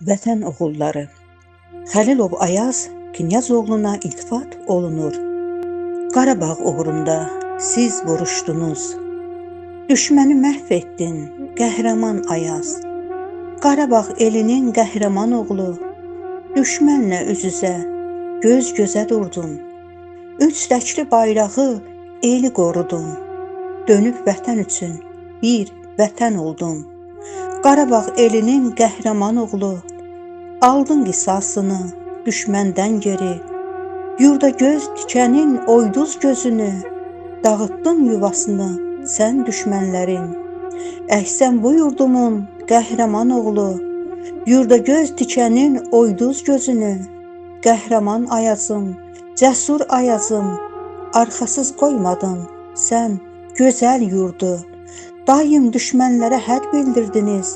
Vətən oğulları, Xəlilov Ayaz Knyazoğluna iltifat olunur. Qarabağ uğrunda siz vuruşdunuz. Düşməni məhv etdin, qəhrəman Ayaz. Qarabağ elinin qəhrəman oğlu, düşmənlə üz-üzə, göz-gözə durdun. Üç təkli bayrağı eli qorudun. Dönüb vətən üçün bir vətən oldun. Qarabağ elinin qəhrəman oğlu, aldın qisasını düşməndən geri. Yurda göz tikənin oyduz gözünü, dağıtdın yuvasını sən düşmənlərin. Əhsən bu yurdumun qəhrəman oğlu, yurda göz tikənin oyduz gözünü, qəhrəman Ayazım, cəsur Ayazım, arxasız qoymadın sən gözəl yurdu. Daim düşmənlərə həd bildirdiniz,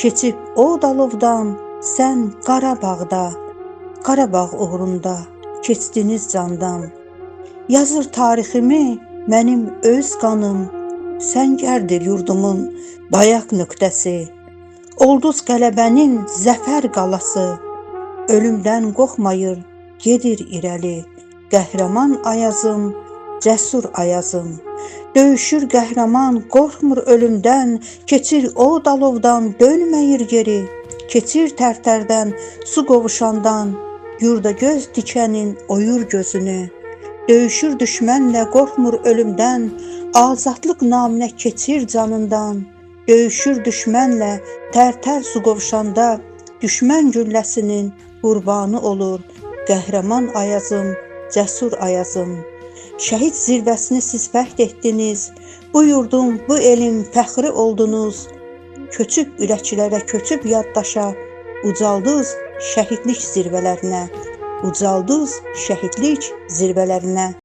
keçib o dalovdan sən Qarabağda, Qarabağ uğrunda keçdiniz candan. Yazır tariximi mənim öz qanım, səngərdir yurdumun bayaq nöqtəsi. Olduz qələbənin zəfər qalası, ölümdən qorxmayır, gedir irəli. Qəhrəman Ayazım, cəsur Ayazım, döyüşür qəhrəman, qorxmur ölümdən, keçir o dalovdan, dönməyir geri, keçir tərtərdən, su qovuşandan, yurda göz tikənin oyur gözünü, döyüşür düşmənlə, qorxmur ölümdən, azadlıq naminə keçir canından, döyüşür düşmənlə, tərtər su qovuşanda, düşmən gülləsinin qurbanı olur, qəhrəman Ayazım, cəsur Ayazım. Şəhid zirvəsini siz fəth etdiniz, bu yurdun, bu elin fəxri oldunuz. Köçüb ürəklərə, köçüb yaddaşa, ucaldız şəhidlik zirvələrinə, ucaldız şəhidlik zirvələrinə.